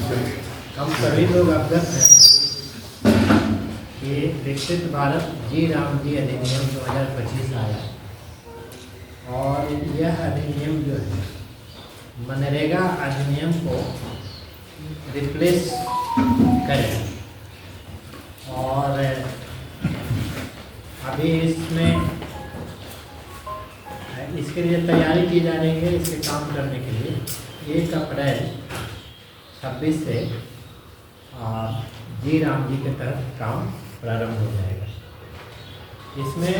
हम सभी लोग अवगत हैं कि विकसित भारत जी राम जी अधिनियम 2025 आया और यह अधिनियम जो है मनरेगा अधिनियम को रिप्लेस करेगा। और अभी इसमें इसके लिए तैयारी की जा रही है। इसके काम करने के लिए 1 अप्रैल 26 से जी राम जी के तहत काम प्रारंभ हो जाएगा। इसमें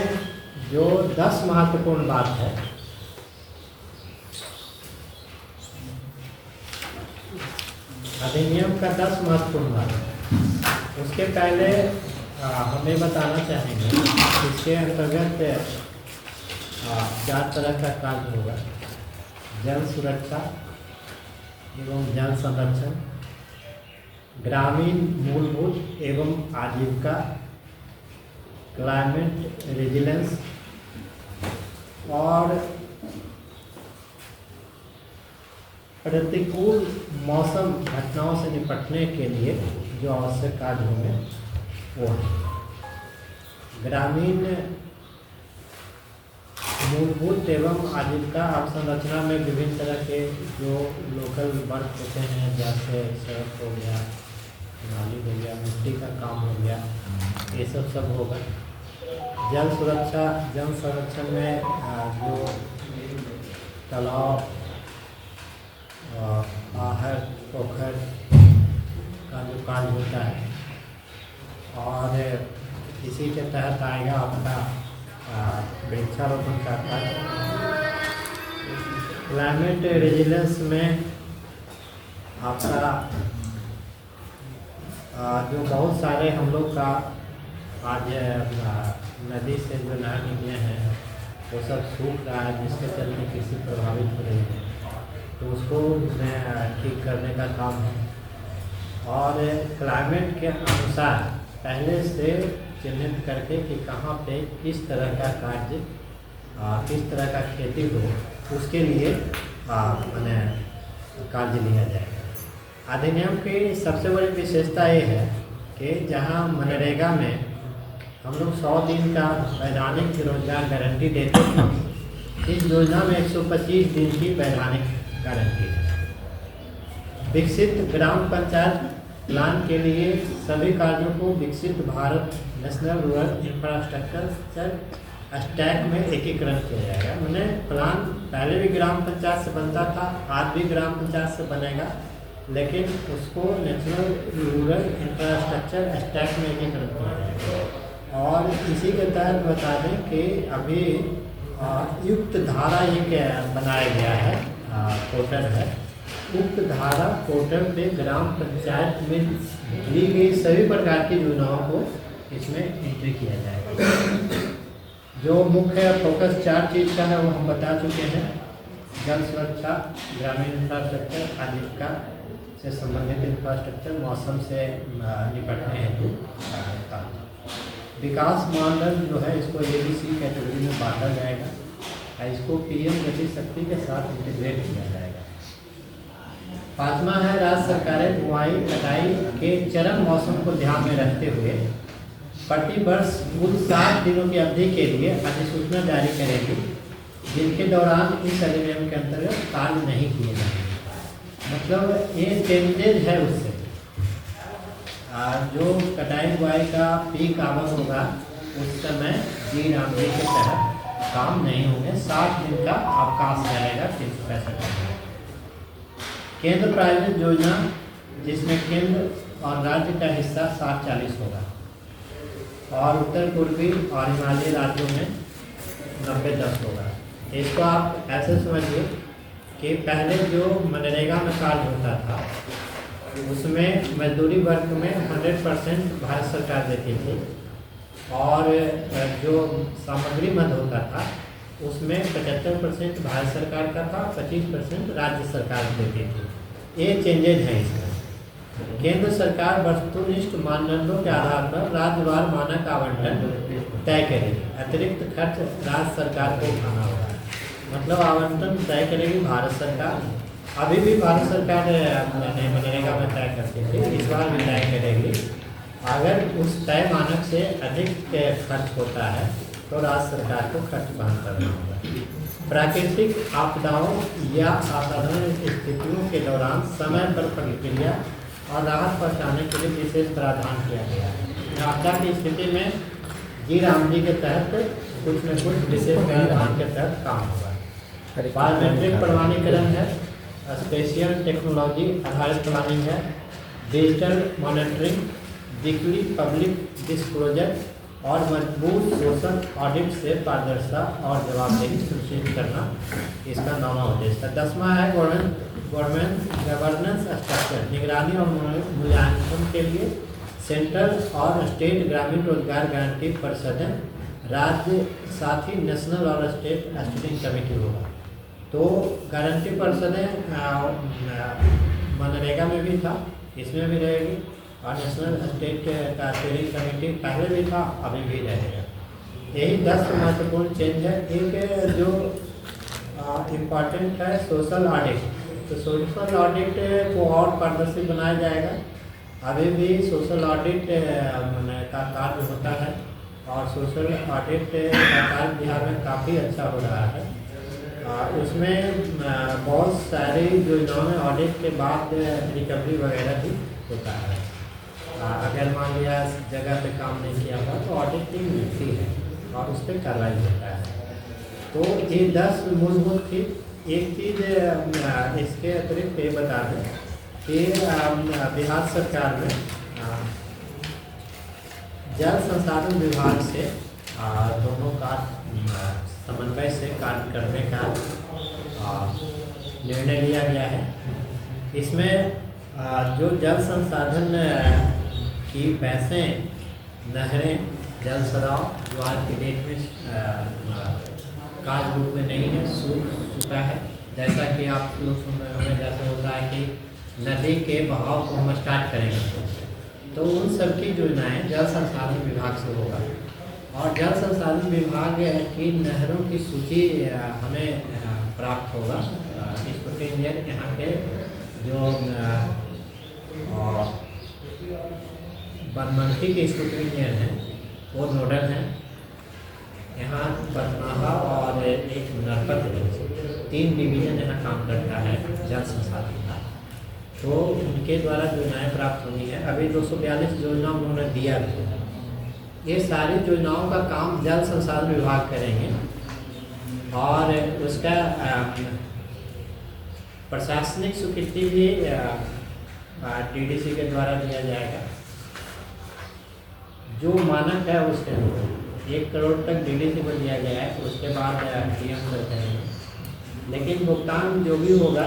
जो 10 महत्वपूर्ण बात है, अधिनियम का 10 महत्वपूर्ण बात है। उसके पहले हमें बताना चाहेंगे इसके अंतर्गत 4 तरह का कार्य होगा: जल सुरक्षा एवं जल संरक्षण, ग्रामीण मूलभूत एवं आजीविका, क्लाइमेट रेजिलेंस और प्रतिकूल मौसम घटनाओं से निपटने के लिए जो आवश्यक कार्य होंगे वो है। ग्रामीण मूलभूत एवं आजीविका अवसंरचना में विभिन्न तरह के जो लोकल वर्क होते हैं, जैसे सड़क हो गया, नाली हो गया, मिट्टी का काम हो गया, ये सब होगा। जल सुरक्षा, जल संरक्षण में जो तालाब, आहर, पोखर का जो कार्य होता है, और इसी के तहत आएगा आपका वृक्षारोपण का कार्य। क्लाइमेट रेजिलेंस में आपका जो बहुत सारे हम लोग का आज नदी से जो नहर निकले हैं वो सब सूख रहा है, जिसके चलते कृषि प्रभावित हो रही है, तो उसको ठीक करने का काम है। और क्लाइमेट के अनुसार पहले से चिन्हित करके कि कहाँ पे किस तरह का कार्य, किस तरह का खेती हो, उसके लिए मैंने कार्य लिया जाएगा। अधिनियम की सबसे बड़ी विशेषता ये है कि जहाँ मनरेगा में हम लोग 100 दिन का वैधानिक रोजगार गारंटी देते हैं, इस योजना में 125 दिन की वैधानिक गारंटी है। विकसित ग्राम पंचायत प्लान के लिए सभी कार्यों को विकसित Bharat national rural infrastructure stack में एकीकरण किया जाएगा। मैंने प्लान पहले भी ग्राम पंचायत से बनता था, आज भी ग्राम पंचायत से बनेगा, लेकिन उसको नेशनल रूरल इंफ्रास्ट्रक्चर स्टैक में एकीकरण किया जाएगा। और इसी के तहत बता दें कि अभी युक्त धारा ये बनाया गया है, पोर्टल है, उक्त धारा पोर्टल पे ग्राम पंचायत में दी गई सभी प्रकार की योजनाओं को इसमें एंट्री किया जाएगा। जो मुख्य फोकस 4 चीज़ का है वो हम बता चुके हैं: जल सुरक्षा, ग्रामीण इंफ्रास्ट्रक्चर, आजीविका से संबंधित इंफ्रास्ट्रक्चर, मौसम से निपटने हेतु विकास मानदंड जो है इसको ABC कैटेगरी में बांटा जाएगा और इसको PM गति शक्ति के साथ इंटीग्रेट किया जाएगा। 5वां है राज्य सरकारें बुआई कटाई के चरम मौसम को ध्यान में रखते हुए प्रति वर्ष कुल 60 दिनों की अवधि के लिए अधिसूचना जारी करेगी, जिनके दौरान इस अधिनियम के अंतर्गत कार्य नहीं किए जाएंगे। मतलब ये चेंजेज है उससे जो कटाई बुआई का पीक आवर होगा उस समय जी राम जी के तहत काम नहीं होंगे। 60 दिन का अवकाश रहेगा 365 दिन। केंद्र प्रायोजित योजना जिसमें केंद्र और राज्य का हिस्सा 60-40 होगा और उत्तर पूर्वी और हिमालयी राज्यों में 90-10 होगा। इसको आप ऐसे समझिए कि पहले जो मनरेगा में कार्य होता था उसमें मजदूरी वर्ग में 100% भारत सरकार देती थी और जो सामग्री मद होता था उसमें 75% भारत सरकार का था, 25% राज्य सरकार देती थी। ये चेंजेज है इसमें। केंद्र सरकार वस्तुनिष्ठ मानदंडों के आधार पर राज्यवार मानक आवंटन तय करेगी। अतिरिक्त खर्च राज्य सरकार को उठाना होगा। मतलब आवंटन तय करेगी भारत सरकार। अभी भी भारत सरकार मनरेगा में तय करती थी, इस बार भी तय करेगी। अगर उस तय मानक से अधिक खर्च होता है तो राज्य सरकार को खर्च वहन करना होगा। प्राकृतिक आपदाओं या असाधारण स्थितियों के दौरान समय पर प्रक्रिया और राहत पहुँचाने के लिए विशेष प्रावधान किया गया है। आपदा की स्थिति में गिर आमदी के तहत कुछ न कुछ विशेष प्रावधान के तहत काम होगा। बायोमेट्रिक प्रमाणीकरण है, स्पेशियल टेक्नोलॉजी आधारित प्लानिंग है, digital monitoring, weekly public disclosure और मजबूत सोशल ऑडिट से पारदर्शिता और जवाबदेही सुनिश्चित करना इसका 9वां उद्देश्य है। 10वां है गवर्नमेंट गवर्नेंस स्ट्रक्चर, निगरानी और मूल्यांकन के लिए सेंट्रल और स्टेट ग्रामीण रोजगार गारंटी परिषदें, राज्य साथ ही नेशनल और स्टेट स्टीयरिंग कमेटी होगा। तो गारंटी परिषदें मनरेगा में भी था, इसमें भी रहेगी, और नेशनल स्टेट का स्टीयरिंग कमेटी पहले भी था, अभी भी रहेगा। यही 10 महत्वपूर्ण चेंज है। एक जो इम्पॉर्टेंट है सोशल ऑडिट, तो सोशल ऑडिट को और पारदर्शी बनाया जाएगा। अभी भी सोशल ऑडिट का कार्य होता है और सोशल ऑडिट का कार्य बिहार में काफ़ी अच्छा हो रहा है। उसमें बहुत सारी योजनाओं में ऑडिट के बाद रिकवरी वगैरह भी होता है। अगर मान लिया जगह पे काम नहीं किया हुआ तो ऑडिट टीम मिलती है और उस पर कार्रवाई होता है। तो ये 10 मूलभूत थी। एक चीज़ इसके अतिरिक्त ये बता दें कि बिहार सरकार में जल संसाधन विभाग से दोनों का समन्वय से कार्य करने का निर्णय लिया गया है। इसमें जो जल संसाधन की भैंसें, नहरें, जल स्राव जो आज की डेट में कार्य रूप में नहीं है, सूख चुका है। जैसा कि आप लोग सुन रहे होंगे, जैसा होता है कि नदी के बहाव को हम स्टार्ट करेंगे तो उन सब की योजनाएँ जल संसाधन विभाग से होगा। और जल संसाधन विभाग की नहरों की सूची हमें प्राप्त होगा। स्कूटी इंजीनियर यहाँ के जो बनमनखी के स्कूटी इंजीनियर हैं वो नोडल हैं। यहाँ बदनाहा और एक नरपत 3 डिवीज़न यहाँ काम करता है जल संसाधन का। तो उनके द्वारा योजनाएँ प्राप्त होनी है। अभी 242 योजना उन्होंने दिया है। ये सारी योजनाओं का काम जल संसाधन विभाग करेंगे और उसका प्रशासनिक स्वीकृति भी टीडीसी के द्वारा दिया जाएगा। जो मानक है उसके 1 करोड़ तक डीडीसी को दिया गया है, उसके बाद डीएम कर करेंगे। लेकिन भुगतान जो भी होगा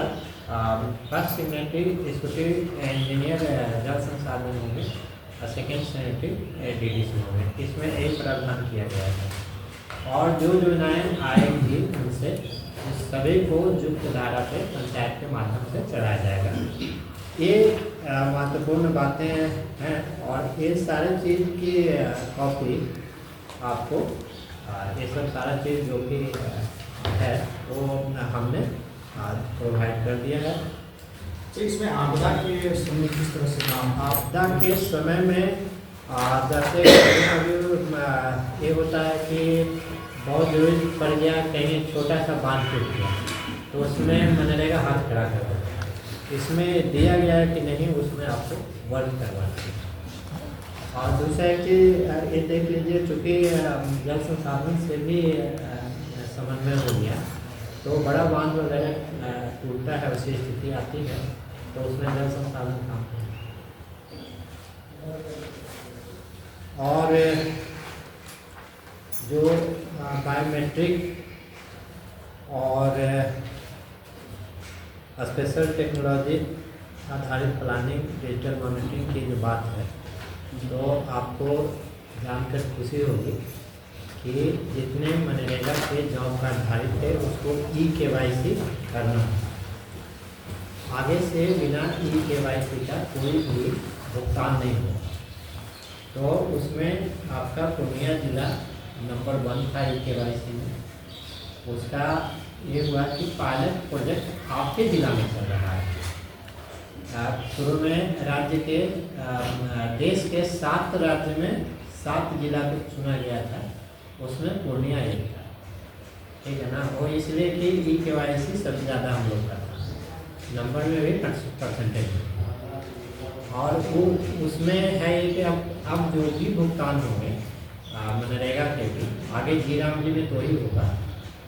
फर्स्ट सिग्नेटरी स्कूटी इंजीनियर जल संसाधन होंगे और सेकेंड सिग्नेटरी डीडीसी होंगे। इसमें एक प्रावधान किया गया है। और जो योजनाएँ आएंगी उनसे सभी को युक्त धारा पे पंचायत के माध्यम से चलाया जाएगा। ये महत्वपूर्ण बातें हैं और ये सारे चीज़ की कॉपी आपको ये सब सारा चीज़ जो भी है वो हमने प्रोवाइड कर दिया है। तो इसमें आपदा के समय किस तरह से काम? आपदा के समय में जैसे ये होता है कि बहुत जरूरी पड़ गया, कहीं छोटा सा बांध टूट गया तो उसमें मनरेगा हाथ खड़ा कर देता है। इसमें दिया गया है कि नहीं, उसमें आपको वर्क करवाना है। और दूसरा है कि ये देख लीजिए, चूँकि जल संसाधन से भी समन्वय हो गया तो बड़ा बांध वगैरह टूटता है, वैसी स्थिति आती है तो उसमें जल संसाधन काम और जो बायोमेट्रिक और स्पेशल टेक्नोलॉजी आधारित प्लानिंग, डिजिटल मॉनिटरिंग की जो बात है तो आपको जानकर खुशी होगी कि जितने मनरेगा के जॉब का आधारित है उसको eKYC करना है। आगे से बिना eKYC का कोई भी भुगतान नहीं होगा। तो उसमें आपका पूर्णिया जिला नंबर 1 था eKYC में। उसका ये हुआ कि पायलट प्रोजेक्ट आपके ज़िला में चल रहा है शुरू में राज्य के देश के 7 राज्य में 7 जिला को चुना गया था, उसमें पूर्णिया एक था, ठीक है ना। वो इसलिए कि E-KYC सबसे ज़्यादा हम लोग का था, नंबर में भी परसेंटेज, और वो उसमें है ये कि अब जो भी भुगतान होंगे मनरेगा के भी आगे जी-राम जी में तो ही होगा,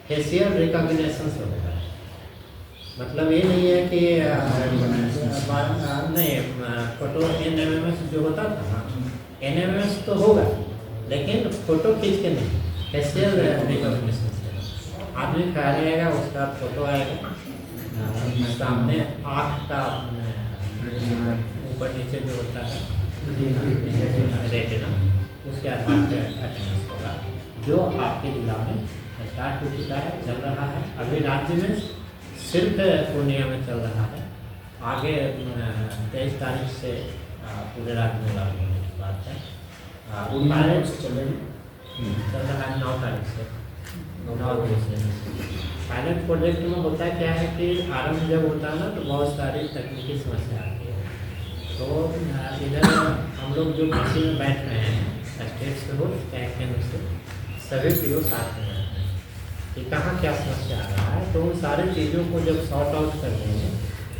फेशियल रिकॉग्निशन से होगा। मतलब ये नहीं है कि नहीं फोटो NMMS जो होता था ना, NMMS तो होगा लेकिन फोटो खींच के नहीं, फेशियल रिकॉग्निशन से आदमी खड़ा रहेगा, उसका फोटो आएगा सामने, आँख का ऊपर नीचे जो होता है रेटिना, उसके आधार पर अटेंडेंस होगा, जो आपके जिला में स्टार्ट हो चुका है, चल रहा है। अभी राज्य में सिर्फ पूर्णिया में चल रहा है, आगे 23 तारीख से पूरे राज्य में लागू होने की बात है। पायलट से चल रहा है 9 तारीख से, 9 से। पायलट प्रोजेक्ट में होता क्या है कि आरंभ जब होता है ना तो बहुत सारी तकनीकी समस्या आती है, तो इधर हम लोग जो कृषि में बैठ रहे हैं स्टेट से हो केंद्र से, सभी पीओ साथ में रहते हैं कि कहाँ क्या समस्या आ रहा है, तो उन सारी चीज़ों को जब सॉर्ट आउट कर देंगे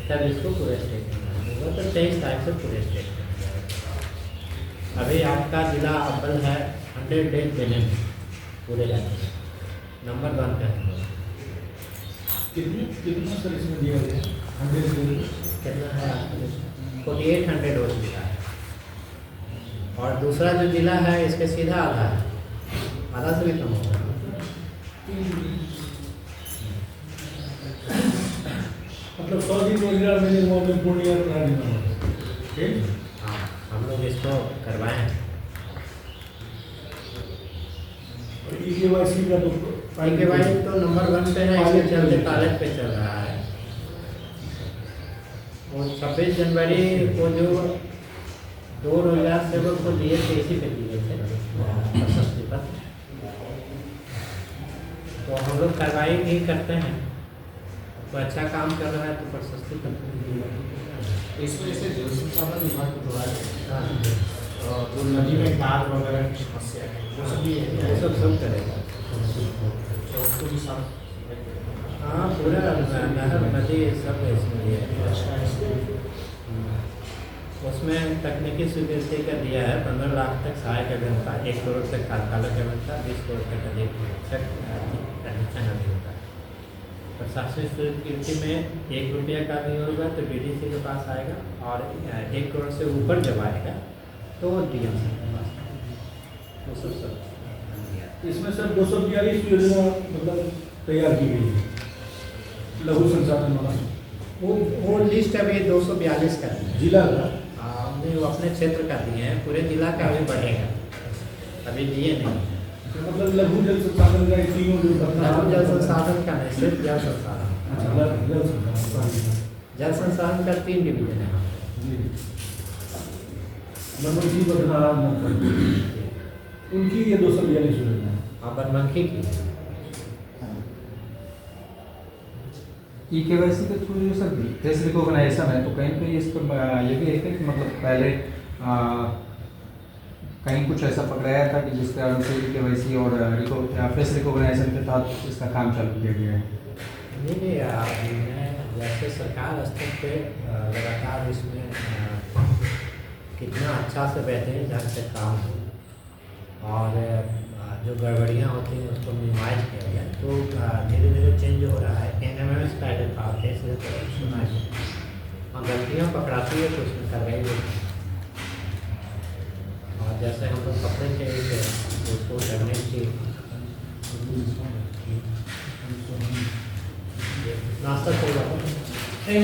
तब इसको पूरे स्टेट में होगा। तो 23 तारीख से पूरे स्टेट में जाएगा। अभी आपका जिला अव्वल है 100 डेज देने में पूरे राज्य में, नंबर 1 पे है। कितना सर इसमें दिया गया है? 100 कितना है आपका? 4800 डोज मिला है, और दूसरा जो जिला है इसके सीधा आधा है, आधा से भी कम होगा। मतलब 100 दिन रोजगार मिले में पूर्णिया ठीक। हाँ, हम लोग इसको करवाए हैं। E-KYC का तो E-KYC तो नंबर 1 पे है, इसके चलते पायलट पे चल रहा है। और 26 जनवरी को जो 2 रोजगार सेवक को दिए थे, इसी पे दिए थे प्रशस्ति पत्र, तो हम लोग कार्रवाई भी करते हैं, तो अच्छा काम कर रहा है तो प्रशस्ति पत्र दिए। इसमें से जल संसाधन विभाग को थोड़ा जो नदी में गाद वगैरह की समस्या है वो सभी है, ये सब करेगा। उसको भी साफ। हाँ, पूरा नहर नदी सब इसमें दिया है। उसमें तकनीकी स्वीकृति का दिया है 15 लाख तक सहायक अभियंता, 1 करोड़ तक कार्यपालक अभियंता, 20 करोड़ तक अधिक प्रशिक्षण अभियंता। प्रशासनिक स्वीकृति में 1 रुपया का भी होगा तो DDC के पास आएगा, और 1 करोड़ से ऊपर जब आएगा तो DMC के पास आएगा। वो सब इसमें सर 242 योजना मतलब तैयार की गई है लघु संसाधन वाला, वो लिस्ट अभी 242 का है जिला का। हमने वो अपने क्षेत्र का दिए हैं, पूरे जिला का अभी बढ़ेगा, अभी दिए नहीं। मतलब लघु जल संसाधन का तीनों जो लघु जल संसाधन का नहीं, सिर्फ जल संसाधन। जल संसाधन का 3 डिवीजन है। बनमनखी बदनाम उनकी ये 242 योजना है। हाँ, बनमनखी की E-KYC के थ्रू जो सर फेस रिकॉग्नाइजेशन है, तो कहीं पे इस पर ये भी है कि मतलब पहले कहीं कुछ ऐसा पकड़ाया था कि जिसके कारण से E-KYC और फेस रिकॉग्नाइजेशन के तहत इसका काम चालू किया गया है? नहीं, जैसे सरकार स्तर पे लगातार इसमें कितना अच्छा से बेहतरीन ढंग से काम हो, और जो गड़बड़ियाँ होती हैं उसको मिनिमाइज किया गया, तो धीरे धीरे चेंज हो रहा है। NMMS पहले था, फेस सुना है, और गलतियाँ पकड़ाती है तो उसमें कार्रवाई होती है। और जैसे हम लोग पकड़े थे उसको टर्मिनेट की, नाश्ता चल रहा है।